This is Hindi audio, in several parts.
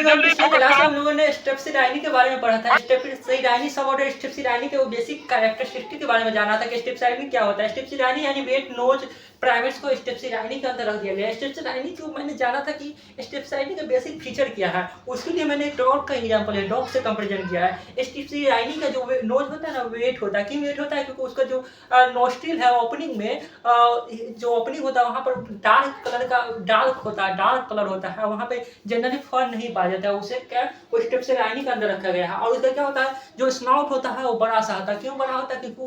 हम पिछले क्लास में हम लोगों ने स्टेप्सिराइनी के बारे में पढ़ा था। स्टेप्सिराइनी सब ऑर्डर स्टेप्सिराइनी के वो बेसिक कैरेक्टरिस्टिक के बारे में जाना था कि स्टेप्सिराइनी क्या होता है। स्टेप्सिराइनी यानी वेट नोज प्राइमेट्स को स्टेप्सिराइनी के अंदर रख दिया गया है। स्टेप्सिराइनी को मैंने जाना था कि स्टेप्सिराइनी का बेसिक फीचर क्या है, उसके लिए मैंने एक डॉग का एग्जांपल है, डॉग से कंपैरिजन किया है। स्टेप्सिराइनी का जो नोज होता है ना, वेट होता है। क्यों वेट होता है? क्योंकि उसका जो नोस्ट्रिल है ओपनिंग में, जो ओपनिंग होता है वहाँ पर डार्क कलर का डार्क कलर होता है, वहाँ पे जनरली फर नहीं पाया जाता है। उसे क्या वो स्टेप्सिराइनी के अंदर रखा गया है। और उसका क्या होता है, जो स्नाउट होता है वो बड़ा सा होता है। क्यों बड़ा होता है? क्योंकि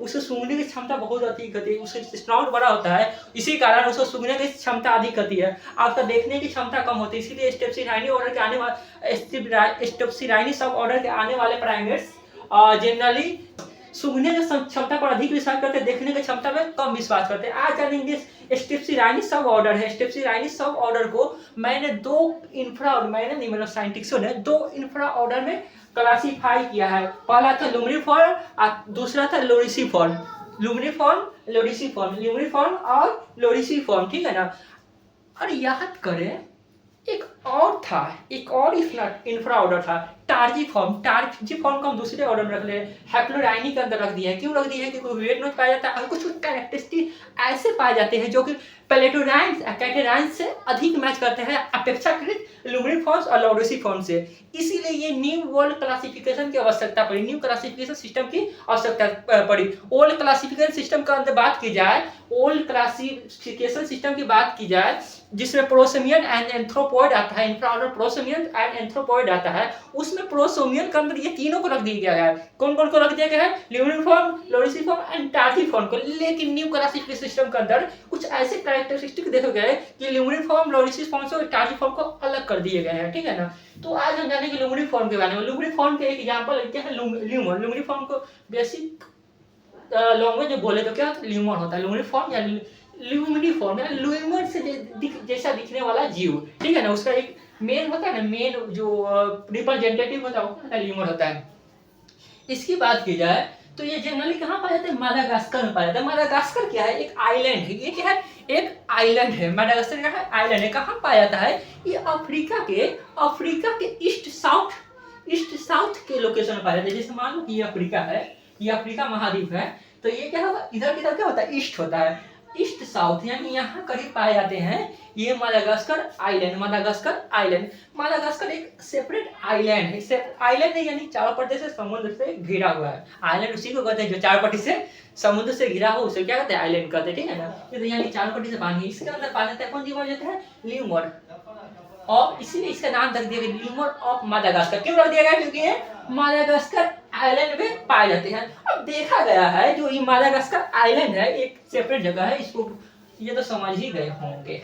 उसको सूंघने की क्षमता बहुत अधिक होती है। उसका स्नाउट बड़ा होता है, इसी कारण उसको सूंघने की क्षमता अधिक होती है, आपका देखने की क्षमता कम होती है। इसीलिए स्टेप्सिराइनी ऑर्डर के आने वाले स्टेप्सिराइनी सब ऑर्डर के आने वाले प्राइमेट्स जनरली सूंघने की क्षमता पर अधिक विश्वास करते हैं, देखने की क्षमता पर कम विश्वास करते हैं। आज जानेंगे स्टेप्सिराइनी सब ऑर्डर है। स्टेप्सिराइनी सब ऑर्डर को मैंने मतलब साइंटिस्टों ने दो इंफ्रा ऑर्डर में क्लासिफाई किया है। पहला था लुमिनिफॉर्म और दूसरा था लोरिसिफॉर्म। लुमिनिफॉर्म और लोरिसिफॉर्म, ठीक है ना। और याद करें एक और इंफ्रा ऑर्डर था, टार्जिफॉर्म को हम दूसरे ऑर्डर में रख ले, हैप्लोराइनी के अंदर रख दिया है। क्यों रख दिया है? क्योंकि वेट नोच पाया जाता है और कुछ कैरेक्टरिस्टिक ऐसे पाए जाते हैं जो कि कैटेराइन से अधिक मैच करते हैं अपेक्षाकृत लुमिनिफॉर्म्स और लोरिसिफॉर्म से। इसीलिए ये न्यू वर्ल्ड क्लासिफिकेशन की आवश्यकता पड़ी, न्यू क्लासिफिकेशन सिस्टम की आवश्यकता पड़ी। ओल्ड क्लासिफिकेशन सिस्टम का अंदर बात की जाए, ओल्ड क्लासिफिकेशन सिस्टम की बात की जाए जिसमें प्रोसोमियन एंड एंथ्रोपॉइड आता है, इंफ्रा ऑर्डर प्रोसोमियन एंड एंथ्रोपॉइड आता है, उसमें प्रोसोमियन के अंदर ये तीनों को रख दिया गया है। कौन कौन को रख दिया गया है? ल्यूमिनिफॉर्म, लोरिसिफॉर्म एंड टार्जिफॉर्म को। लेकिन न्यू क्लासिफिकेशन सिस्टम के अंदर कुछ ऐसे कैरेक्टरिस्टिक देखे गए कि ल्यूमिनिफॉर्म, लोरिसिफॉर्म से टार्जिफॉर्म को अलग कर दिए गए हैं, ठीक है ना। तो आज हम जानेंगे ल्यूमिनिफॉर्म के बारे में। ल्यूमिनिफॉर्म के एक एग्जांपल क्या है? ल्यूमर। ल्यूमिनिफॉर्म को बेसिक लैंग्वेज में बोले तो क्या होता है? ल्यूमर होता है। ल्यूमिनिफॉर्म या ल्यूमिनिफॉर्म या ल्यूमर से जैसा दिखने वाला जीव, ठीक है ना। उसका एक मेन होता है ना, मेन जो रिप्रेजेंटेटिव होता है वो ल्यूमर होता है। इसकी बात की जाए तो ये जनरली कहाँ पाया जाता है? मादागास्कर में पाया जाता है। मादागास्कर क्या है? एक आइलैंड है। ये क्या है? एक आइलैंड है। मादागास्कर क्या है? आइलैंड है। कहाँ पाया जाता है? ये अफ्रीका के ईस्ट साउथ के लोकेशन में पाया जाता है। जैसे मान लो कि ये अफ्रीका है, ये अफ्रीका महाद्वीप है, तो ये क्या होगा? इधर की तरफ क्या होता है? ईस्ट होता है। ईस्ट साउथ यानी यहाँ करीब पाए जाते हैं ये मादागास्कर आइलैंड। मादागास्कर एक सेपरेट आइलैंड है। आइलैंड है यानी चारों पट्टी से समुद्र से घिरा हुआ है। आइलैंड उसी को कहते हैं जो चारों पट्टी से समुद्र से घिरा हो, उसे क्या कहते हैं? आइलैंड कहते हैं, ठीक है ना। तो यानी चारों पट्टी से पानी, इसके अंदर पाया जाता है कौन जीव जाता है? ल्यूमर। और इसीलिए इसका नाम रख दिया गया ल्यूमर ऑफ मादागास्कर। क्यों रख दिया गया? क्योंकि ये मादागास्कर आइलैंड में पाए जाते हैं। अब देखा गया है जो ये मादागास्कर आइलैंड है एक सेपरेट जगह है, इसको ये तो समझ ही गए होंगे।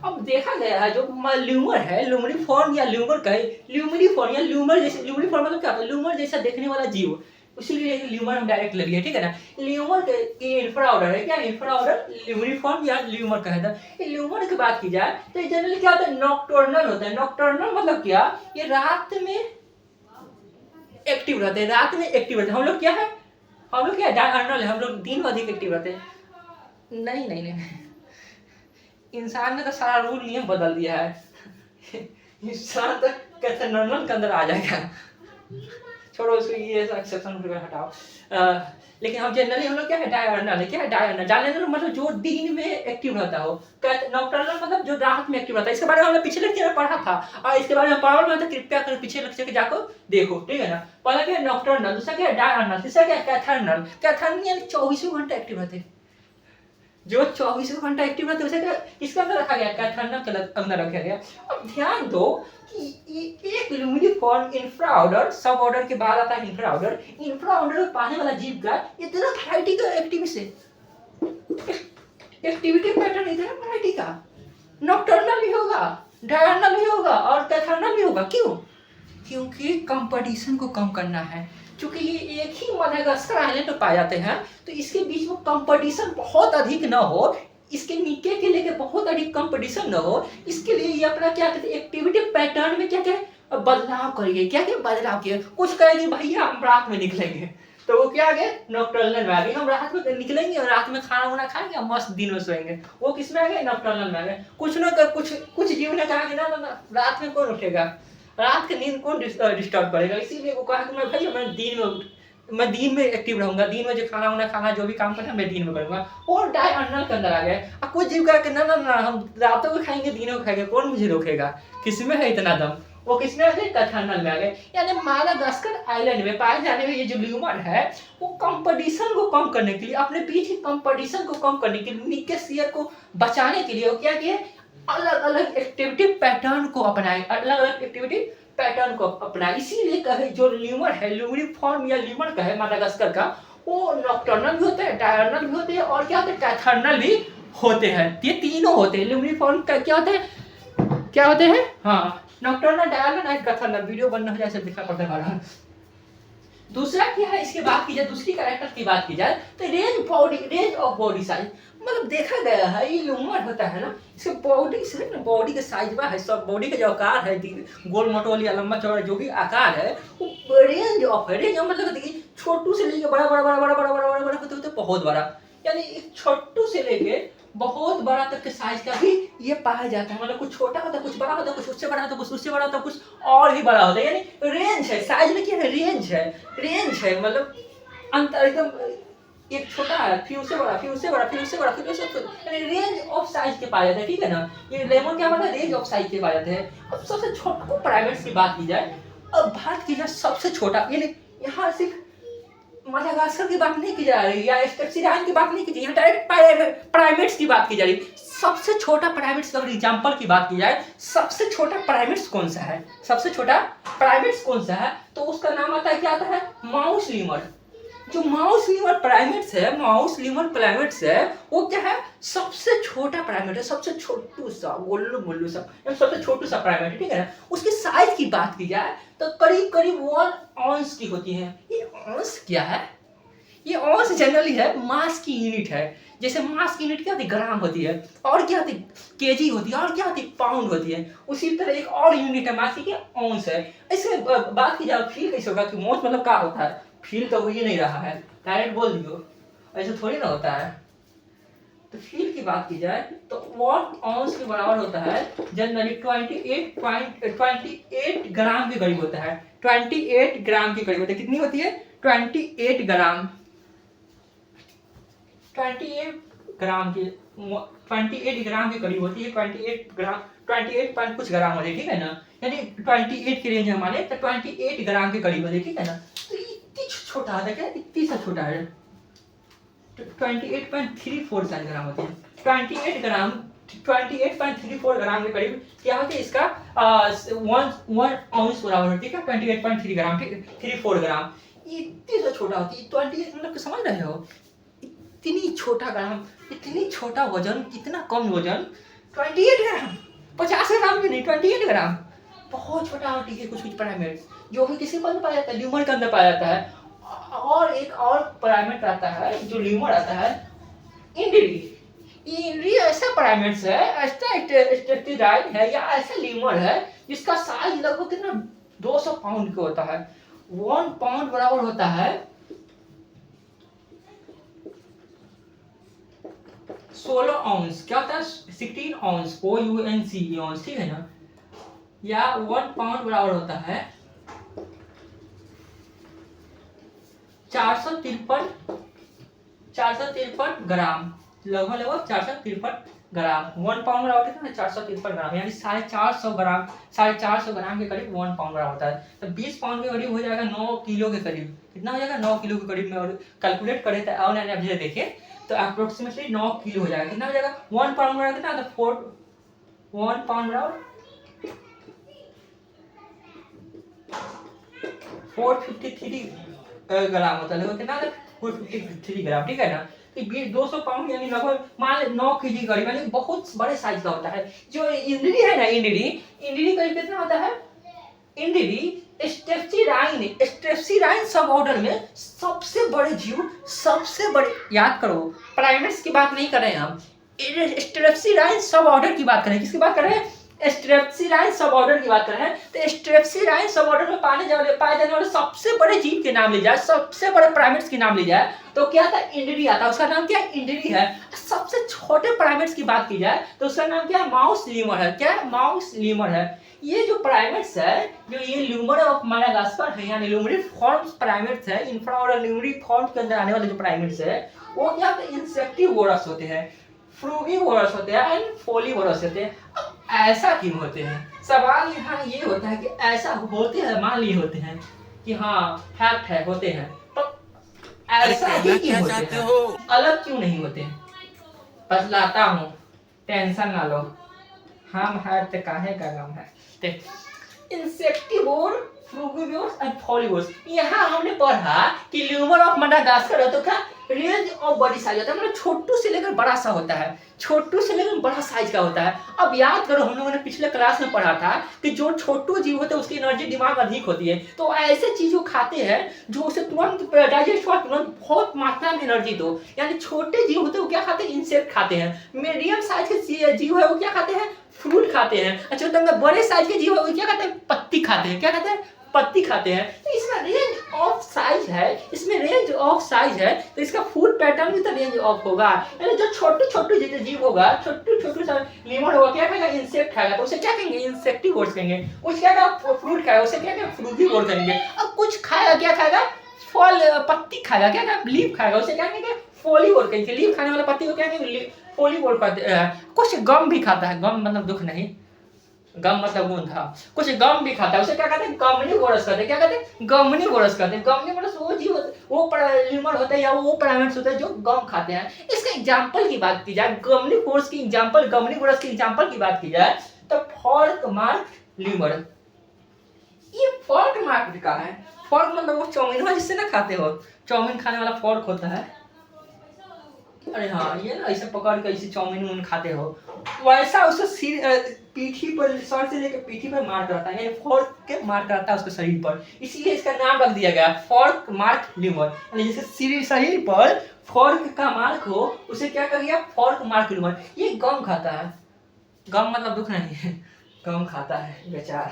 अब देखा गया है जो ल्यूमर है, ल्यूमिनिफॉर्म या ल्यूमर कहे, ल्यूमिनिफॉर्म या ल्यूमर जैसे, ल्यूमिनिफॉर्म मतलब क्या होता है? ल्यूमर जैसा देखने वाला जीव, इसीलिए ल्यूमर हम डायरेक्ट ले लिए, ठीक है ना। ल्यूमर के इंफ्रा ऑर्डर है। क्या इंफ्रा ऑर्डर? ल्यूमिनिफॉर्म या ल्यूमर कहता है। ल्यूमर की बात की जाए तो जनरली क्या होता है? नॉकटर्नल होता है। नॉकटर्नल मतलब क्या? ये रात में एक्टिव रहते हैं। हम लोग क्या है? डायर्नल है। हम लोग दिन में अधिक एक्टिव रहते हैं। नहीं, इंसान ने तो सारा रूल नियम बदल दिया है। इंसान तो कैसे नॉर्मल के अंदर आ जाएगा। छोड़ो उसको, ये एक्सेप्शन हटाओ। लेकिन हम जनरली हम लोग क्या है? डायर्नल है। क्या है डायर्नल मतलब जो दिन में एक्टिव रहता हो। नॉकटर्नल मतलब जो रात में एक्टिव रहता है। इसके बारे में हमने पिछले लेक्चर में पढ़ा था और इसके बारे में पढ़ा तो कृपया कर पीछे लेक्चर के जाकर देखो, ठीक है ना। पहला क्या है? नॉकटर्नल, दूसरा क्या है? डायर्नल, तीसरा क्या है? कैथर्नल। कैथर्नल यानी 24 घंटा एक्टिव रहते हैं। जो 24 घंटा एक्टिव रहते हैं उसे क्या इसके अंदर रखा गया? कैथर्नल के अंदर रखा गया। अब ध्यान दो कि एक ल्यूमिनिफॉर्म इंफ्रा ऑर्डर सब ऑर्डर के बाद आता है इंफ्रा ऑर्डर। इंफ्रा ऑर्डर में पाने वाला जीव का इतना वैरायटी का एक्टिविटी पैटर्न इतना वैरायटी का। नॉकटर्नल भी होगा, डायर्नल भी होगा और कैथर्नल भी होगा। क्यों? क्योंकि कंपटीशन को कम करना है। क्योंकि ये एक ही मादागास्कर आइलैंड में पाए जाते हैं, तो इसके बीच में कंपटीशन बहुत अधिक न हो, इसके मीटे के लेके बहुत अधिक कंपटीशन न हो, इसके लिए ये अपना क्या कहते हैं? एक्टिविटी पैटर्न में क्या क्या बदलाव करिए। क्या क्या बदलाव किए? कुछ कहेंगे भैया हम रात में निकलेंगे, तो वो क्या आ गए, नॉकटर्नल में आ गए। हम रात में निकलेंगे और रात में खाना वाना खाएंगे, मस्त दिन में सोएंगे, वो किस में आ गए, नॉकटर्नल में आ गए। कुछ न कर कुछ जीव ने कहा कि ना ना ना रात में कौन उठेगा, रात की नींद कौन डिस्टर्ब करेगा, इसीलिए वो कहा कि मैं भाई मैं दिन में एक्टिव रहूंगा, दिन में जो खाना वाना खाना जो भी काम करना मैं दिन में करूंगा। और डायurnal के अंदर आ गए। अब कुछ जीव कहा कि ना ना ना हम रातों को खाएंगे दिनों को खाएंगे, कौन मुझे रोकेगा, किसमें है इतना दम, वो किसमें आ गए, टर्नल में आ गए। यानी मादागास्कर आइलैंड में पाए जाने वाले ये जो ल्यूमर है वो कंपटीशन को कम करने के लिए, अपने बीच की कंपटीशन को कम करने के लिए, नीचे शेयर को बचाने के लिए वो क्या किए, अलग अलग एक्टिविटी पैटर्न को अपनाए, अलग अलग एक्टिविटी पैटर्न को अपनाए। इसीलिए कहे जो ल्यूमर है, ल्यूमरिफॉर्म या ल्यूमर का है मादागास्कर का, वो नॉकटर्नल भी होते हैं, डायurnal भी होते हैं, और क्या होते हैं, टैथर्नल भी होते हैं। ये तीनों होते हैं। ल्यूमरिफॉर्म का क्या होते हैं, हाँ, नॉकटर्नल, डायurnal एंड टैथर्नल। वीडियो बंद हो जाए सब दिखा पड़ता है। दूसरा क्या है, इसके बात की जाए, दूसरी कैरेक्टर की बात की जाए तो रेंज ऑफ बॉडी साइज, मतलब देखा गया है ये ल्यूमर होता है ना, इसके बॉडी से ना, बॉडी का साइज है, सब बॉडी का जो आकार है, गोल मोटोल या लंबा चौड़ा जो भी आकार है, वो रेंज ऑफ मतलब देखिए छोटू से लेके बड़ा बड़ा बड़ा बड़ा बड़ा बड़ा बड़ा बड़ा होते होते बहुत बड़ा, यानी एक छोटू से लेके बहुत बड़ा तक के साइज का भी ये पाया जाता है। मतलब कुछ छोटा होता है, कुछ बड़ा होता है, कुछ उससे बड़ा होता है, कुछ उससे बड़ा होता है, कुछ और भी बड़ा होता है। यानी रेंज है, साइज में क्या है, रेंज है, मतलब अंतर एकदम, एक छोटा है, फिर उससे बड़ा, फिर उससे बड़ा, फिर उससे बड़ा, फिर उससे, यानी रेंज ऑफ साइज के पाए जाते हैं, ठीक है ना। ये लेमन क्या होता है, रेंज ऑफ साइज के पाए जाते हैं। अब सबसे छोटे प्राइमेट्स की बात की जाए, अब बात की जाए सबसे छोटा, यानी यहाँ सिर्फ मादागास्कर की बात नहीं की जा रही या स्ट्रेप्सिराइन की बात नहीं की जा रही, डायरेक्ट प्राइमेट्स की बात की जा रही। सबसे छोटा प्राइमेट्स का एग्जांपल की बात की जाए, सबसे छोटा प्राइमेट्स कौन सा है, सबसे छोटा प्राइमेट्स कौन सा है, तो उसका नाम आता है, क्या आता है, माउस लीमर। जो माउस लीमर प्राइमेट्स है, वो क्या है, सबसे छोटा प्राइमेट है, सबसे छोटू सा गोल्लू मोल्लू सा, सबसे छोटू सा प्राइमेट है, ठीक है ना। उसकी साइज की बात की जाए तो करीब करीब 1 औंस की होती है। ये औंस क्या है, ये औंस जनरली है मास की यूनिट है। जैसे मास की यूनिट क्या होती है, ग्राम होती है, और क्या होती है, केजी होती है, और क्या होती है, पाउंड होती है। उसी तरह एक और यूनिट है मास की, औंस है। इसके बात की जाए फील कैसे होगा कि औंस मतलब क्या होता है, फील तो हो ही नहीं रहा है, डायरेक्ट बोल दियो, ऐसा थोड़ी ना होता है। तो फील की बात की जाए तो 1 औंस के बराबर होता है जनरली 28 ग्राम के करीब होता है, 28 ग्राम के करीब होता है। कितनी होती है, 28 ग्राम, 28 ग्राम की, 28 ग्राम के करीब होती है, 28 ग्राम, 28 पॉइंट कुछ ग्राम होती है, ठीक है ना। यानी 28 की रेंज हमारे, तो 28 ग्राम के करीब होती है, ठीक है ना। तो इतनी छोटा है, क्या इतनी सा छोटा है, 28.34 ग्राम होती है, 28 ग्राम, 28.34 ग्राम के करीब क्या होती है, इसका 1 औंस बराबर होती है, 28.3 ग्राम, 34 ग्राम। इतनी सा छोटा होती है, 28 मतलब समझ रहे हो, इतनी छोटा ग्राम, इतनी छोटा वजन, इतना कम वजन, 28 ग्राम, 50 ग्राम भी नहीं, 28 ग्राम, बहुत छोटा होती है। कुछ प्राइमेट्स जो भी किसी पर पाया जाता है, ल्यूमर के अंदर पाया जाता है। और एक और प्राइमेट आता है जो ल्यूमर आता है, इंडिडी। इंडिडी ऐसा प्राइमेट्स है, ऐसा स्ट्रेप्सिराइन है या ऐसा ल्यूमर है जिसका साइज लगभग कितना 200 पाउंड का होता है। 1 पाउंड बराबर होता है 16 औंस, क्या होता है, 16 औंस, OUNC औंस, ठीक है ना। या 1 पाउंड बराबर होता है 453 ग्राम, लगभग 453 ग्राम। 1 पाउंड बराबर कितना है, 453 ग्राम, यानी 450 ग्राम, 450 ग्राम के करीब 1 पाउंड बराबर होता है। तो 20 पाउंड के करीब हो जाएगा 9 किलो के करीब। कितना हो जाएगा, 9 किलो के करीब में। और कैलकुलेट करें तो ऑनलाइन आप देखें तो अप्रोक्सीमेटली 9 किलो हो जाएगा। कितना हो जाएगा, 1 पाउंड बराबर कितना, तो 1 पाउंड बराबर 453 ग्राम होता है, कितना 453 ग्राम, ठीक है ना। तो 200 पाउंड यानी लगभग मान 9 केजी करीब, यानी बहुत बड़े साइज का होता है। जो इंडिडी है ना, इंडिडी करीब कितना होता है, इंडिडी स्ट्रेप्सिराइन सब ऑर्डर में सबसे बड़े जीव, सबसे बड़े, याद करो प्राइमेट्स की बात नहीं कर रहे हैं हम, स्ट्रेप्सिराइन सब ऑर्डर की बात कर रहे हैं। किसकी बात कर रहे हैं, स्ट्रेप्सिलाइन सब ऑर्डर की बात कर रहे हैं, तो स्ट्रेप्सिलाइन सब ऑर्डर में पाए जाने वाले सबसे बड़े जीव के नाम ली जाए, सबसे बड़े प्राइमेट्स के नाम ली जाए, तो क्या आता है? इंड्री आता है। उसका नाम क्या है? इंड्री है। सबसे छोटे प्राइमेट्स की बात की जाए तो उसका नाम क्या है? माउस लीमर है। क्या है? माउस लीमर है। ये जो प्राइमेट्स है, जो ये ल्यूमर ऑफ माडागास्कर है, यानी ल्यूमरिफॉर्म्स प्राइमेट्स है, इंफ्रा और ल्यूमरिफॉर्म्स के अंदर आने वाले जो प्राइमेट्स है, वो क्या होते हैं? इंसेक्टिवोरस होते हैं, फ्रूगीवोरस होते हैं एंड फोलीवोरस होते हैं। अब ऐसा क्यों होते हैं? सवाल यहाँ ये होता है कि ऐसा होते हैं, मान लिए होते हैं कि हाँ फैक्ट है, होते हैं, तो ऐसा ही क्यों होते हैं? अलग क्यों नहीं होते हैं? बतलाता हूँ, टेंशन ना लो, हम है तो काहे का गम है। इंसेक्टिवोर, फ्रूगिवोर्स एंड फॉलीवोर्स। यहाँ हमने पढ़ा कि ल्यूमर ऑफ माडागास्कर है तो क्या रेंज ऑफ बड़ी साइज होता है, मतलब छोटू से लेकर बड़ा सा होता है, छोटू से लेकर बड़ा साइज का होता है। अब याद करो, हम लोगों ने पिछले क्लास में पढ़ा था कि जो छोटू जीव होते हैं उसकी एनर्जी दिमाग अधिक होती है, तो ऐसे चीजों खाते हैं जो उसे तुरंत डाइजेस्ट हुआ, तुरंत बहुत मात्रा में एनर्जी दो। यानी छोटे जीव होते हैं वो क्या खाते हैं? इंसेक्ट खाते हैं। मीडियम साइज के जीव है वो क्या खाते हैं? फ्रूट खाते हैं। अच्छा, तो बड़े साइज के जीव है वो क्या खाते हैं? पत्ती खाते हैं। क्या खाते हैं? पत्ती खाते हैं। तो इसमें रेंज ऑफ साइज है, इसमें रेंज ऑफ साइज है, तो इसका फूड पैटर्न भी तो रेंज ऑफ होगा। यानी जो छोटे छोटे जितने जीव होगा, छोटे छोटे सा लीमर होगा, क्या खाएगा? इंसेक्ट खाएगा, तो उसे क्या कहेंगे? इंसेक्टिवोर्स कहेंगे। कुछ क्या खाएगा? फ्रूट खाएगा, उसे क्या कहेंगे? फ्रूगीवोर कहेंगे। अब कुछ खाएगा, क्या खाएगा? फल, पत्ती खाएगा, क्या खाएगा? लीफ खाएगा, उसे क्या कहेंगे? फोलीवोर कहेंगे। लीफ खाने वाला पत्ती को क्या कहेंगे? फोलीवोर कहते हैं। कुछ गम भी खाता है, गम मतलब दुख नहीं, गम मतलब गुण था। कुछ गम भी खाता है, उसे क्या कहते हैं? गमनीवोरस कहते हैं। क्या कहते हैं? गमनीवोरस कहते हैं। गमनीवोरस वो जीव, वो ल्यूमर होते हैं या वो प्राइमेट्स होते हैं जो गम खाते हैं। इसका एग्जांपल की बात की जाए, गमनीवोरस की एग्जांपल, गमनीवोरस की एग्जांपल की बात की जाए तो फॉर्क मार्क ल्यूमर। ये फॉर्क मार्क का है। फॉर्क मतलब वो चाउमीन जिससे ना खाते हो, चाउमीन खाने वाला फॉर्क होता है। अरे हाँ, ये ना ऐसे पकड़ के ऐसे चाउमीन खाते हो, वैसा उसे सिर पीठी पर, सर से लेकर पीठी पर मार्क रहता है, यानी फोर्क के मार्क रहता है उसके शरीर पर, इसीलिए इसका नाम रख दिया गया फोर्क मार्क ल्यूमर। यानी जैसे शरीर पर फोर्क का मार्क हो, उसे क्या कर दिया? फोर्क मार्क ल्यूमर। ये गम खाता है, गम मतलब दुख नहीं है, गम खाता है बेचारा,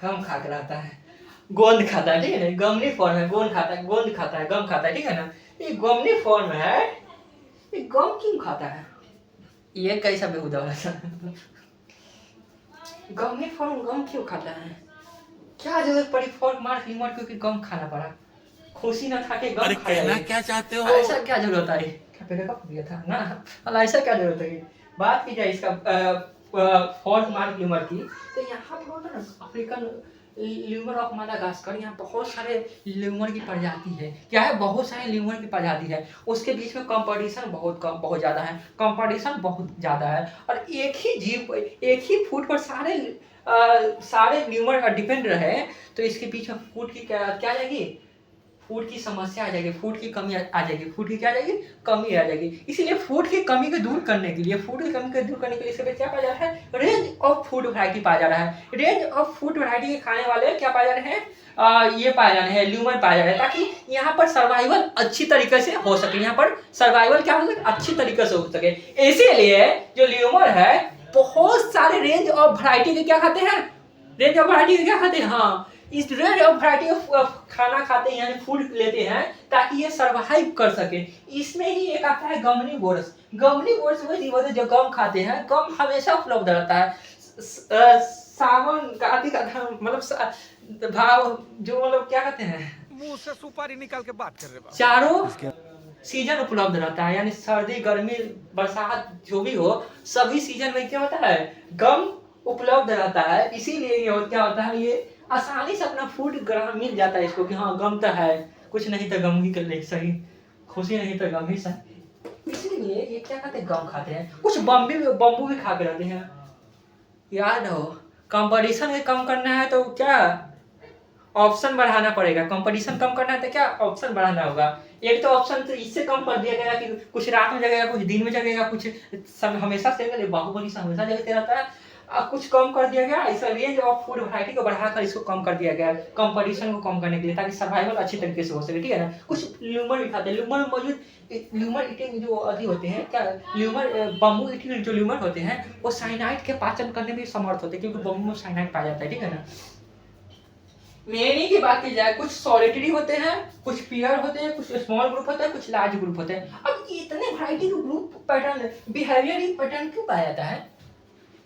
गम खा के रहता है। गोंद खाता है, ठीक है ना? गमनी फॉर्म है, गोंद खाता है, गोंद खाता है, गम खाता है, ठीक है ना? ये गमनी फॉर्म है, ये गम क्यों खाता है? ये कैसा बेहुदा वाला गमनी फॉर्म गम क्यों खाता है? क्या जरूरत पड़ी फॉर्क मार्क ल्यूमर क्योंकि गम खाना पड़ा? खुशी ना खा के गम खाया, क्या चाहते हो? ऐसा क्या जरूरत है? क्या पेड़ कब दिया था ना, मतलब ऐसा क्या जरूरत है? बात की जाए इसका फॉर्क मार्क ल्यूमर की, तो यहाँ पर होता है ना अफ्रीकन ल्यूमर ऑफ माडागास्कर, यहाँ बहुत सारे ल्यूमर की प्रजाति है। क्या है? बहुत सारे ल्यूमर की प्रजाति है। उसके बीच में कंपटीशन बहुत कम, बहुत ज़्यादा है, कंपटीशन बहुत ज़्यादा है। और एक ही जीव, एक ही फूड पर सारे ल्यूमर डिपेंड रहे, तो इसके बीच में फूड की क्या जाएगी? फूड की समस्या आ जाएगी, फूड की कमी आ जाएगी, फूड की क्या आ जाएगी? कमी आ जाएगी। इसीलिए फूड की कमी को दूर करने के लिए, फूड की कमी को दूर करने के लिए इसके क्या पाया जा रहा है? रेंज ऑफ फूड वैरायटी पाया जा रहा है। रेंज ऑफ फूड वैरायटी के खाने वाले क्या पाए जा रहे हैं? ये पाए जा रहे हैं, ल्यूमर पाए जा रहे हैं, ताकि यहाँ पर सर्वाइवल अच्छी तरीके से हो सके। यहाँ पर सर्वाइवल क्या हो सके? अच्छी तरीके से हो सके। इसीलिए जो ल्यूमर है बहुत सारे रेंज ऑफ वैरायटी के क्या खाते हैं? रेंज ऑफ वैरायटी के क्या खाते हैं? हाँ, इस रेंज ऑफ वैरायटी ऑफ खाना खाते हैं, यानी फूड लेते हैं ताकि ये सर्वाइव कर सके। इसमें ही एक आता है गमनीवोरस। गमनीवोरस वो जीव होते हैं जो गम खाते हैं। गम हमेशा उपलब्ध रहता है। सावन कार्तिक मतलब भाव जो, मतलब क्या कहते हैं, मुंह से सुपारी निकाल के बात कर रहे हैं। चारों सीजन उपलब्ध रहता है, यानी सर्दी, गर्मी, बरसात जो भी हो, सभी सीजन में क्या होता है? गम उपलब्ध रहता है। इसीलिए ये क्या होता है? ये आसानी से अपना फूड ग्रहण मिल जाता है इसको कि हाँ गम तो है, कुछ नहीं तो गम ही कर ले सही, खुशी नहीं तो गम ही सही। इसलिए ये क्या खाते हैं? गम खाते हैं। कुछ बम्बू भी खा के रहते हैं। याद हो, कंपटीशन में कम करना है तो क्या ऑप्शन बढ़ाना पड़ेगा। कंपटीशन कम करना है तो क्या ऑप्शन बढ़ाना होगा। एक तो ऑप्शन तो इससे कम कर दिया गया कि कुछ रात में जगेगा, कुछ दिन में जगेगा, कुछ हमेशा से बाहुबली से हमेशा जगते रहता है। कुछ कम कर दिया गया, इस रेंज ऑफ फूड वैरायटी को बढ़ाकर इसको कम कर दिया गया है कंपटीशन को कम करने के लिए, ताकि सर्वाइवल अच्छी तरीके से हो सके, ठीक है ना। कुछ ल्यूमर भी खाते हैं, ल्यूमर में मौजूद ल्यूमर ईटिंग जो अधि होते हैं क्या, ल्यूमर बम्बू ईटिंग जो ल्यूमर होते हैं वो साइनाइड के पाचन करने में समर्थ होते हैं, क्योंकि बम्बू में साइनाइड पाया जाता है, ठीक है ना। मेनी की बात की जाए, कुछ सॉलिटरी होते हैं, कुछ पेयर होते हैं, कुछ स्मॉल ग्रुप होते हैं, कुछ लार्ज ग्रुप होते हैं। अब इतने वैरायटी के ग्रुप पैटर्न बिहेवियर पैटर्न क्यों पाया जाता है,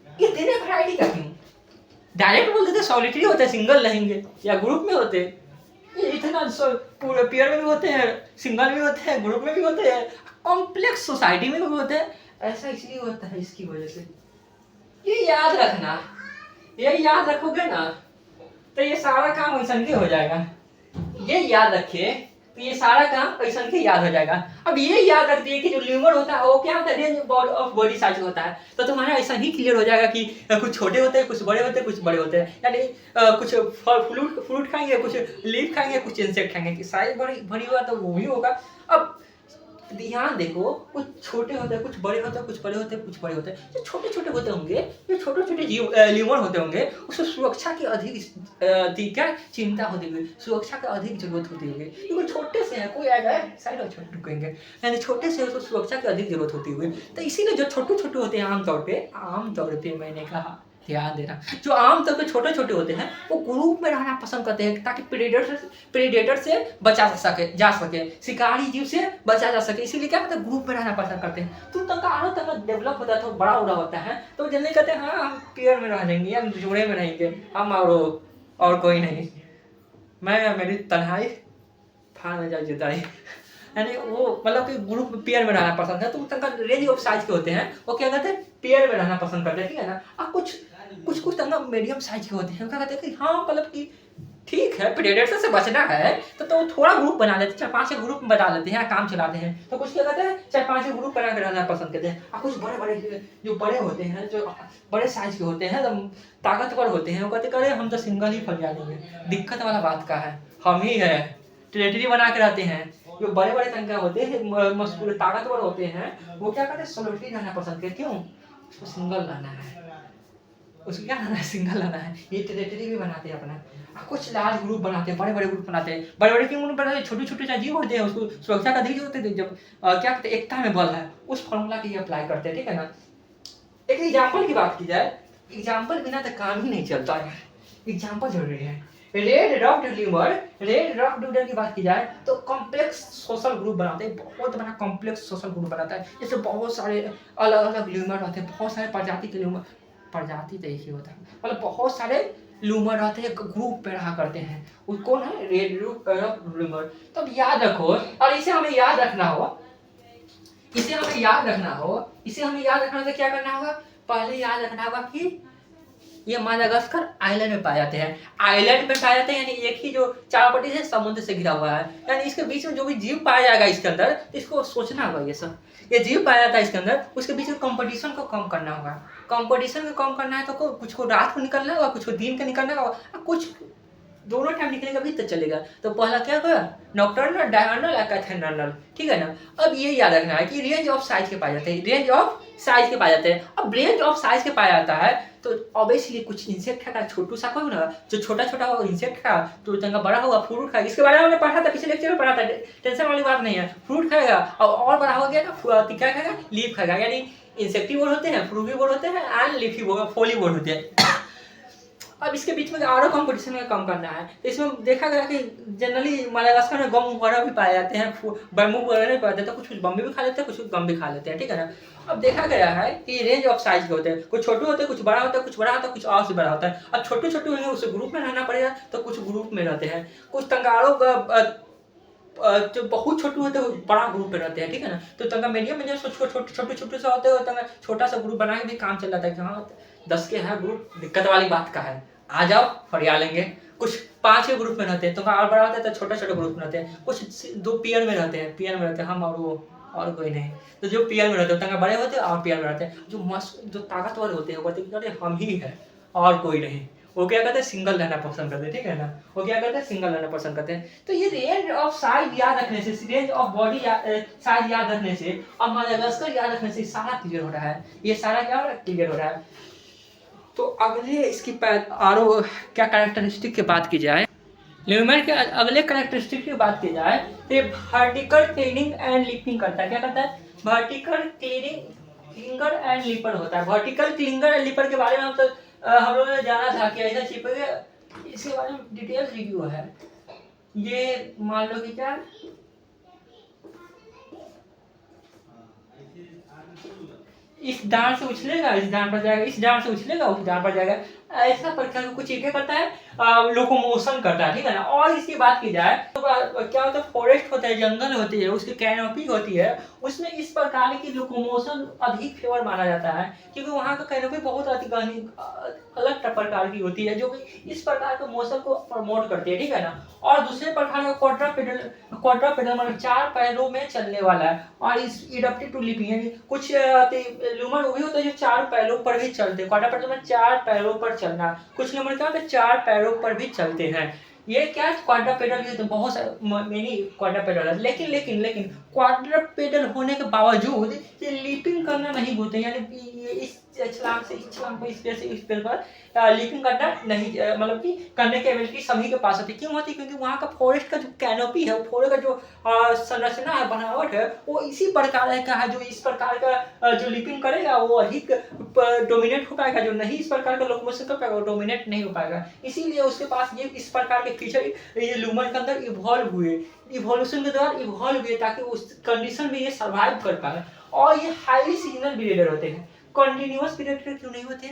इतने वैरायटी का क्यों? डायरेक्ट बोल देते सॉलिटरी होते हैं, सिंगल रहेंगे, या ग्रुप में होते, ये इतना पूरे पेयर में भी होते हैं, सिंगल भी होते हैं, ग्रुप में भी होते हैं, कॉम्प्लेक्स सोसाइटी में भी होते हैं। ऐसा इसलिए होता है इसकी वजह से, ये याद रखना, ये याद रखोगे ना तो ये सारा काम ऐसा के हो जाएगा। ये याद रखिए तो ये सारा काम ऐसा के याद हो जाएगा। अब ये याद रख दिए कि जो ल्यूमर होता है वो क्या होता है, रेंज ऑफ बॉडी साइज होता है, तो तुम्हारा ऐसा ही क्लियर हो जाएगा कि कुछ छोटे होते हैं, कुछ बड़े होते हैं, कुछ बड़े होते हैं, यानी कुछ फ्रूट खाएंगे, कुछ लीफ खाएंगे, कुछ इंसेक्ट खाएंगे, कि साइज बड़ी हुआ तो वो भी होगा। अब ध्यान देखो, कुछ छोटे होते हैं, कुछ बड़े होते हैं, कुछ बड़े होते हैं, कुछ बड़े होते हैं। जो छोटे छोटे होते होंगे, जो छोटे छोटे जीव ल्यूमर होते होंगे, उसको सुरक्षा की अधिक क्या चिंता होती होगी, सुरक्षा की अधिक जरूरत होती होगी, क्योंकि छोटे से है, कोई आएगा साइड और छोटे रुकेंगे, यानी छोटे से उसको सुरक्षा की अधिक जरूरत होती होगी। तो इसीलिए जो छोटे छोटे होते हैं आमतौर पे मैंने कहा ध्यान देना, जो आमतौर पे छोटे छोटे होते हैं वो ग्रुप में रहना पसंद करते हैं, ताकि प्रेडेटर से बचा जा सके, शिकारी जीव से बचा जा सके, इसीलिए क्या मतलब ग्रुप में रहना पसंद करते हैं। तो तंका आरो तंका डेवलप होता है, तो बड़ा उड़ा होता है, तो जल्दी कहते हैं हाँ हम पेयर में रह जाएंगे, हम जोड़े में रहेंगे, हम और कोई नहीं, मैं मेरी तन्हाई फाड़ में जाए जुदाई, यानी वो मतलब कि ग्रुप में पेयर में रहना पसंद है। तो तंका रेंज ऑफ साइज के होते हैं, वो क्या कहते हैं पेयर में रहना पसंद करते हैं, ठीक है ना। अब कुछ तंगा मीडियम साइज के होते हैं, क्या कहते हैं कि हाँ मतलब कि ठीक है प्रेडेटर से बचना है तो थोड़ा ग्रुप बना लेते हैं, 4-5 ग्रुप बना लेते हैं, काम चलाते हैं। तो कुछ क्या कहते हैं 4-5 ग्रुप बना के रहना पसंद करते हैं। और कुछ बड़े जो बड़े होते हैं, जो बड़े साइज के होते हैं, ताकतवर होते हैं, वो कहते करे हम तो सिंगल ही फल जाएंगे। दिक्कत वाला बात का है, हम ही है टेरिटरी बना के रहते हैं। जो बड़े बड़े तंगा होते हैं, मस्कुलर ताकतवर होते हैं, वो क्या कहते हैं सोलिटरी रहना पसंद करते। क्यों? उसको सिंगल रहना है, उसको क्या रहना है, सिंगल रहना है। ये टेरिटरी भी बनाते हैं अपना। कुछ लार्ज ग्रुप बनाते हैं, बड़े बड़े ग्रुप बनाते हैं। बड़े बड़े क्यों बनाते हैं? छोटे छोटे जीव होते हैं, उसको सुरक्षा का अधिक होते हैं। जब क्या कहते हैं एकता में बल है, उस फॉर्मूला की अप्लाई करते हैं, ठीक है ना। एक एग्जाम्पल की बात की जाए, एग्जाम्पल बिना तो काम ही नहीं चलता है, एग्जाम्पल जरूरी है। रेड रफ्ड ल्यूमर की बात की जाए तो कॉम्प्लेक्स सोशल ग्रुप बनाते हैं, बहुत बड़ा कॉम्प्लेक्स सोशल ग्रुप बनाता है। जैसे बहुत सारे अलग अलग ल्यूमर रहते हैं, बहुत सारे प्रजाति के ल्यूमर, प्रजाति तो एक ही होता है, मतलब बहुत सारे ल्यूमर रहते हैं, ग्रुप पे रहा करते हैं। वो कौन है? रेड ल्यूमर। तो याद रखो, और इसे हमें याद रखना हो, इसे हमें याद रखना तो क्या करना होगा? पहले याद रखना होगा कि ये मादागास्कर आइलैंड में पाए जाते हैं। आइलैंड में पाए जाते हैं, यानी एक ही जो चारपट्टी से समुद्र से घिरा हुआ है, यानी इसके बीच में जो भी जीव पाया जाएगा इसके अंदर, इसको सोचना होगा। ये सब ये जीव पाया जाता है इसके अंदर, उसके बीच में कंपटीशन को कम करना होगा। कंपटीशन को कम करना है तो कुछ को रात को निकलना होगा, कुछ को दिन को निकलना होगा, कुछ दोनों टाइम निकलेगा भी तो चलेगा। तो पहला क्या होगा? नॉकटर्नल, डायर्नल या कैथेनर्नल, ठीक है ना। अब ये याद रखना है कि रेंज ऑफ साइज के पाए जाते हैं, रेंज ऑफ साइज के पाए जाते हैं। अब रेंज ऑफ साइज के पाया जाता है तो ऑब्वियसली कुछ इंसेक्ट है, छोटू सा कोई ना, जो छोटा छोटा होगा इंसेक्ट का, तो चंगा बड़ा होगा फ्रूट खाएगा। इसके बारे में हमने पढ़ा था, पिछले लेक्चर में पढ़ा था, टेंशन वाली बात नहीं है। फ्रूट खाएगा और बड़ा हो गया ना क्या खाएगा? लीफ खाएगा, यानी इंसेक्टिवोर होते हैं, फ्रूगीवोर होते हैं एंड लीफीवोर, फोलीवोर होते हैं। अब इसके बीच में आरो कंपटीशन का कम करना है। तो इसमें देखा गया कि जनरली मादागास्कर में गम वगैरह भी पाए जाते हैं, बैम्बू वगैरह नहीं पाए जाते, कुछ बम्बी भी खा लेते हैं, कुछ गम भी खा लेते हैं, ठीक है ना। अब देखा गया है कि रेंज ऑफ साइज के होते हैं, कुछ छोटे होते हैं, कुछ बड़ा होता है, कुछ बड़ा होता है, कुछ और से बड़ा होता है। अब छोटे छोटे होंगे उसे ग्रुप में रहना पड़ेगा, तो कुछ ग्रुप में रहते हैं। कुछ तंगारों जो बहुत छोटे होते हैं बड़ा ग्रुप में रहते हैं, ठीक है ना। तो तंगा मीडियम में जो छोटे से होते हैं, तंगा छोटा सा ग्रुप बना के भी काम चल जाता है कि हाँ 10 के हैं ग्रुप, दिक्कत वाली बात का है, आ जाओ फरिया लेंगे। कुछ 5 ग्रुप में रहते हैं, तो और बड़ा होता है तो छोटा छोटा ग्रुप में रहते हैं। कुछ 2 पेयर में रहते हैं, हम और वो और कोई नहीं। तो जो पेयर में रहते हैं बड़े होते हैं और पेयर में रहते हैं। जो ताकतवर होते हैं वो कहते हैं हम ही है और कोई नहीं, वो क्या कहते हैं सिंगल रहना पसंद करते हैं, ठीक है ना। वो क्या कहते हैं सिंगल रहना पसंद करते हैं। तो ये रेंज ऑफ साइज याद रखने से, रेंज ऑफ बॉडी साइज याद रखने से और मादागास्कर याद रखने से सारा क्लियर हो रहा है। ये सारा क्या क्लियर हो रहा है। तो अगले इसकी आरो क्या कैरेक्टरिस्टिक की बात की जाए, ल्यूमेर के अगले कैरेक्टरिस्टिक की बात की जाए तो ये वर्टिकल क्लीनिंग एंड लिपिंग करता है। क्या करता है? वर्टिकल क्लिंगर एंड लिपर होता है। वर्टिकल क्लिंगर एंड लिपर के बारे में हम लोगों ने जाना था कि ऐसा चिपके, इसके बारे में डिटेल्स रिव्यू है। ये मान लो कि क्या इस डांड से उछलेगा, इस डांड पर जाएगा, इस डांड से उछलेगा, उस डांड पर जाएगा, ऐसा प्रकार का कुछ चीजें करता है, लोकोमोशन करता है, ठीक है ना। और इसकी बात की जाए तो क्या होता है, फॉरेस्ट होता है, जंगल होती है, उसकी कैनोपी होती है, उसमें इस प्रकार की लोकोमोशन अधिक फेवर माना जाता है, क्योंकि वहाँ का कैनोपी बहुत अधिक अलग प्रकार की होती है, जो कि इस प्रकार के मोशन को प्रमोट करती है, ठीक है ना। और दूसरे प्रकार का क्वाड्रापेडल मतलब 4 पैरों में चलने वाला है, और इस एडप्टेड टू लिपिंग, यानी कुछ ल्यूमर वो भी होता है जो 4 पैरों पर भी चलते हैं। क्वाड्रापेडल में 4 पैरों पर चलना, कुछ ल्यूमर क्या होता है 4 पैरों पर भी चलते हैं। ये क्या क्वाड्रापेडल, ये तो बहुत सारे मेनी क्वाड्रापेडल है, लेकिन क्वाड्रापेडल होने के बावजूद ये लीपिंग करना नहीं भूलते, यानी ये इस छलांग से इस छलांग पर, इस पेड़ से इस पेड़ पर लीपिंग करना नहीं, मतलब कि करने की एबिलिटी सभी के पास होती है। क्यों होती है? क्योंकि वहाँ का फॉरेस्ट का जो कैनोपी है, फॉरेस्ट का जो संरचना है, बनावट है, वो इसी प्रकार का है, जो इस प्रकार का जो लीपिंग करेगा वो अधिक डोमिनेट हो पाएगा, जो नहीं इस प्रकार का लोकोमोशन कर पाएगा वो डोमिनेट नहीं हो पाएगा। इसीलिए उसके पास ये इस प्रकार के फीचर ये ल्यूमर के अंदर इवॉल्व हुए, इवोल्यूशन के दौरान इवॉल्व हुए, ताकि उस कंडीशन में ये सर्वाइव कर पाए। और ये हाईली सीजनल ब्रीडर होते हैं। कंटिन्यूअस ब्रीडर क्यों नहीं होते?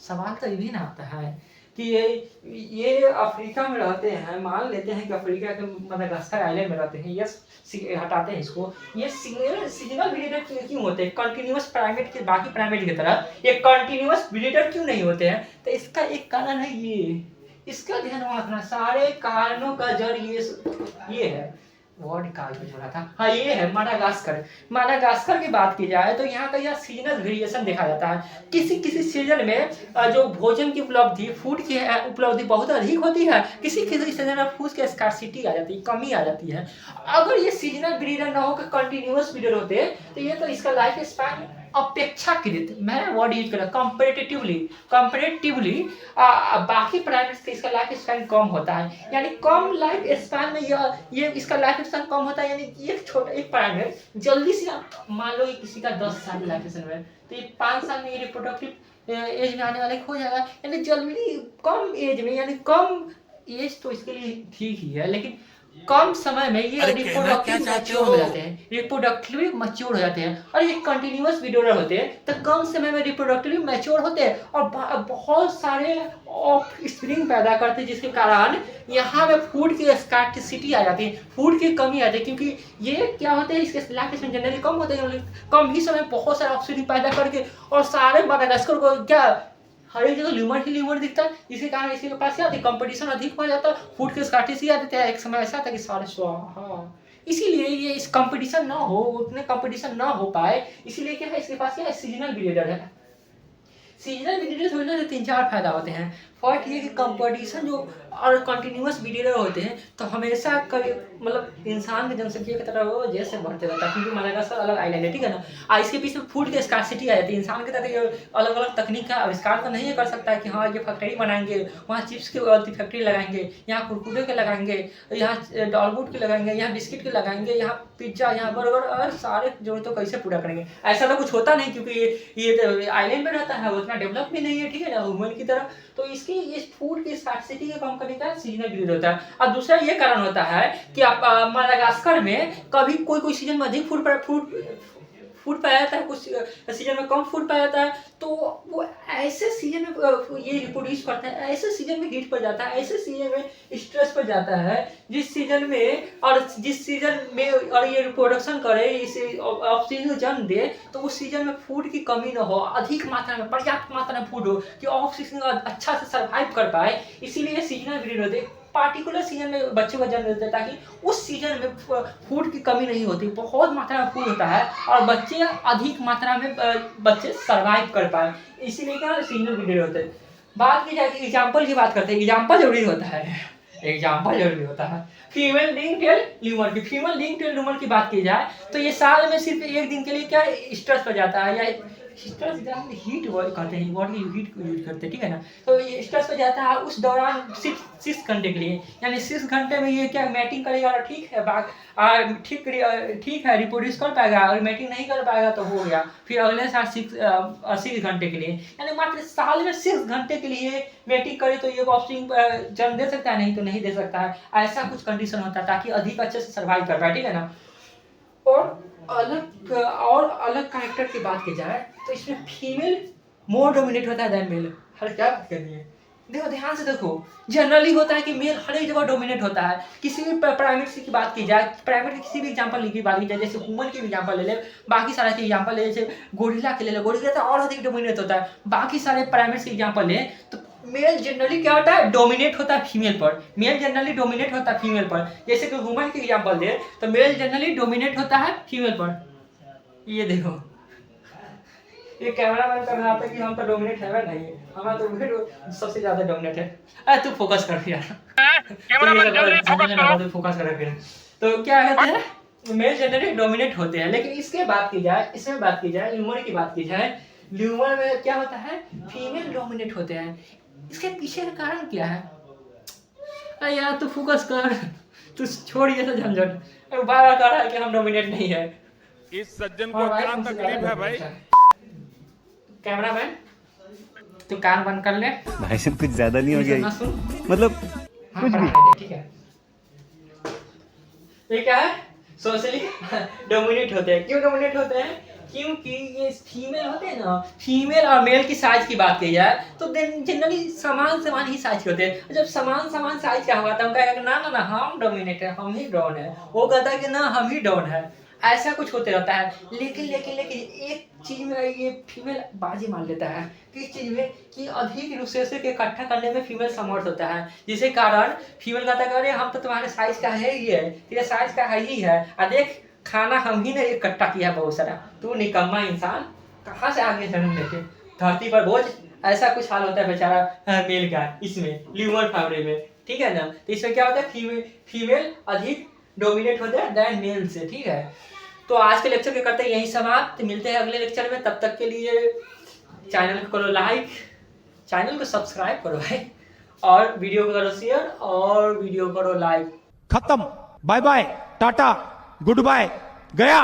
सवाल तो ये भी ना आता है कि ये अफ्रीका में रहते हैं, मान लेते हैं कि अफ्रीका के मदागास्कर आइलैंड में रहते हैं, यस हटाते हैं इसको, ये सीजनल ब्रीडर क्यों होते हैं? कंटिन्यूअस प्राइमेट के बाकी प्राइमेट की तरह ये कंटिन्यूअस ब्रीडर क्यों नहीं होते हैं? तो इसका एक कारण है ये, इसका ध्यान रखना, सारे कारणों का जड़ ये है। वर्ड काल पे जोड़ा था, हाँ ये है माडागास्कर। माडागास्कर की बात की जाए तो यहाँ का यह सीजनल वेरिएशन देखा जाता है। किसी किसी सीजन में जो भोजन की उपलब्धि, फूड की उपलब्धि बहुत अधिक होती है, किसी किसी सीजन में फूड की स्कार्सिटी आ जाती है, कमी आ जाती है। अगर ये सीजनल ब्रीडर ना होकर कंटिन्यूअस ब्रीडर होते तो ये तो इसका लाइफ स्पैन अपेक्षाकृत, मैं वर्ड यूज कर रहा हूँ, कंपेरेटिवली बाकी प्राइमेट्स से इसका लाइफ स्पैन कम होता है। यानी कम लाइफ स्पैन में ये इसका लाइफ स्पैन कम होता है, यानी एक प्राइमेट जल्दी से, मान लो किसी का 10 साल लाइफ स्पैन है तो ये 5 साल में ये रिप्रोडक्टिव एज में आने वाले हो जाएगा, यानी जल्दी कम एज में, यानी कम एज तो इसके लिए ठीक ही है, लेकिन कम समय में ये रिप्रोडक्टिव मैच्योर हो जाते हैं, रिप्रोडक्टिवली मैच्योर हो जाते हैं। और ये कंटिन्यूअस ब्रीडर होते हैं तो कम समय में रिप्रोडक्टिवली मैच्योर होते हैं और बहुत सारे ऑफ स्प्रिंग पैदा करते हैं, जिसके कारण यहाँ में फूड की स्कार्सिटी आ जाती है, फूड की कमी आ जाती है, क्योंकि ये क्या होते हैं, इसके लाइफ स्पैन जनरली कम होते हैं, कम ही समय बहुत सारे ऑफ स्प्रिंग पैदा करके, और सारे माडागास्कर को क्या हर एक जगह ल्यूमर ही ल्यूमर दिखता है, जिसके कारण इसी के पास क्या होती है, कंपटीशन अधिक हो जाता है, फूड के स्कार्सिटी आ जाते हैं। एक समय ऐसा था कि सारे हाँ, इसीलिए ये इस कंपटीशन ना हो, उतने कंपटीशन ना हो पाए, इसीलिए क्या है, इसके पास क्या है, सीजनल ब्रीडर है। सीजनल ब्रीडर होने से 3-4 फायदा होते हैं। फर्स्ट ये कि कंपटीशन जो और कंटिन्यूअस ब्रीडर होते हैं तो हमेशा कभी मतलब इंसान की जनसंख्या की तरह वो जैसे बढ़ते रहता है, क्योंकि माडागास्कर अलग आइलैंड है, ठीक है ना। इसके पीछे फूड की स्कार्सिटी आ जाती है, इंसान की तरह अलग अलग तकनीक का आविष्कार तो नहीं कर सकता है कि हाँ ये फैक्ट्री बनाएंगे, वहाँ चिप्स की फैक्ट्री लगाएंगे, यहाँ कुरकुरे के लगाएंगे, यहाँ डॉलबूट के लगाएंगे, यहाँ बिस्किट के लगाएंगे, यहाँ पिज्जा, यहाँ बर्गर, और सारे जरूरतों कैसे पूरा करेंगे? ऐसा तो कुछ होता नहीं, क्योंकि ये आइलैंड में रहता है, उतना डेवलप भी नहीं है, ठीक है ना, ह्यूमन की तरह। तो इसकी इस फूड की स्कार्सिटी के कम करने का सीजनल ब्रीडर होता है। और दूसरा ये कारण होता है कि आप माडागास्कर में कभी कोई सीजन में अधिक फूड पाया जाता है, कुछ सीजन में कम फूड पाया जाता है, तो वो ऐसे सीजन में ये रिप्रोड्यूस करता है, ऐसे सीजन में हीट पड़ जाता है, ऐसे सीजन में स्ट्रेस पड़ जाता है, जिस सीजन में और ये रिप्रोडक्शन करे, इसे ऑक्सीजन जन्म दे, तो उस सीजन में फूड की कमी ना हो, अधिक मात्रा में, पर्याप्त मात्रा में फूड हो, कि ऑक्सीजन अच्छा से सर्वाइव कर पाए। इसीलिए सीजनल ब्रीड होते, पार्टिकुलर सीजन में बच्चों को जन्म देते हैं, ताकि उस सीजन में फूड की कमी नहीं होती, बहुत मात्रा में फूड होता है और बच्चे अधिक मात्रा में बच्चे सर्वाइव कर पाए, इसीलिए क्या सीजनल ब्रीडर होते हैं। बात की जाए कि एग्जाम्पल की बात करते हैं, एग्जाम्पल जरूरी होता है। फीमेल रिंग टेल ल्यूमर की बात की जाए तो ये साल में सिर्फ एक दिन के लिए क्या स्ट्रेस पर जाता है, या स्ट्रेस ज़्यादा हीट कहते हैं, बॉडी हीट यूज करते हैं, ठीक है ना। तो ये स्ट्रेस हो जाता है उस दौरान सिर्फ 6 घंटे के लिए, यानी 6 घंटे में ये क्या मैटिंग करेगा और ठीक है ठीक है रिप्रोड्यूस कर पाएगा, और मैटिंग नहीं कर पाएगा तो हो गया फिर अगले साल 6 घंटे के लिए, यानी मात्र साल में 6 घंटे के लिए मैटिंग करे तो ये ऑफस्प्रिंग जन्म दे सकता है, नहीं तो नहीं दे सकता है। ऐसा कुछ कंडीशन होता है ताकि अधिक अच्छे से सर्वाइव कर पाए, ठीक है ना। और अलग कैरेक्टर की बात की जाए तो इसमें फीमेल मोर डोमिनेट होता है देन मेल। हर क्या बात करनी है, देखो ध्यान से देखो, जनरली होता है कि मेल हर एक जगह डोमिनेट होता है। किसी भी प्राइमेट्स की बात की जाए, प्राइमेट की किसी भी एग्जांपल की बात की जाए, जैसे ह्यूमन की एग्जांपल ले ले, बाकी सारे की एग्जांपल ले, जैसे गोरिल्ला के ले ले, गोरिल्ला तो और अधिक डोमिनेट होता है। बाकी सारे प्राइमेट्स की एग्जांपल ले तो मेल जनरली क्या होता है, डोमिनेट होता है फीमेल पर। मेल जनरली डोमिनेट होता है फीमेल पर। जैसे कि ह्यूमन की एग्जांपल दे तो मेल जनरली डोमिनेट होता है फीमेल पर। ये देखो, ये कैमरा मैन कर रहा था कि हम तो डोमिनेट है नहीं, हमारा तो फिर सबसे ज्यादा डोमिनेट है। अरे तू फोकस कर यार, कैमरामैन जल्दी फोकस करो, फोकस कर फिर। तो क्या कहते हैं, मेल जनरली डोमिनेट होते हैं, लेकिन इसके बात की जाए, इसमें बात की जाए, ल्यूमर की बात की जाए, ल्यूमर में क्या होता है, फीमेल डोमिनेट होते हैं। इसके पीछे का कारण क्या है? अरे यार तू फोकस कर, तू छोड़ ये सब झंझट, बार बार कह रहा है कि हम डोमिनेट नहीं है। इस सज्जन को क्या तकलीफ है भाई? कैमरामैन तू कान बंद कर ले भाई साहब, कुछ ज्यादा नहीं हो गया मतलब हाँ, कुछ भी ठीक है। ये क्या है, सोशली डोमिनेट होते हैं। क्यों डोमिनेट होते हैं? क्योंकि ये फीमेल होते हैं ना, फीमेल और मेल की साइज की बात की जाए तो जनरली समान ही साइज के होते हैं। जब समान साइज का होगा तो हम कहेंगे ना ना ना हम डोमिनेट है, हम ही डाउन है, वो कहता है कि ना हम ही डाउन है। ऐसा कुछ होते रहता है। लेकिन एक चीज में ये फीमेल बाजी मान लेता है, किस चीज में, कि अधिक रिसोर्सेस के इकट्ठा करने में फीमेल समर्थ होता है, जिसके कारण फीमेल कहता है अरे हम तो तुम्हारे साइज का है ही है, तेरे साइज का है ही है, और देख खाना हम ही ने इकट्ठा किया है बहुत सारा, तू निकम्मा इंसान कहाँ से आगे जन्म लेके धरती पर बोझ। ऐसा कुछ हाल होता है बेचारा मेल का इसमें, ल्यूमर फैमिली में, ठीक है ना। तो इसमें क्या होता है, फीमेल अधिक डोमिनेट होते हैं देन मेल से, ठीक है। तो आज के लेक्चर के करते हैं यही समाप्त, मिलते हैं अगले लेक्चर में। तब तक के लिए चैनल को करो लाइक, चैनल को सब्सक्राइब करो भाई, और वीडियो को करो शेयर, और वीडियो करो लाइक। खत्म, bye bye, tata, goodbye, गया।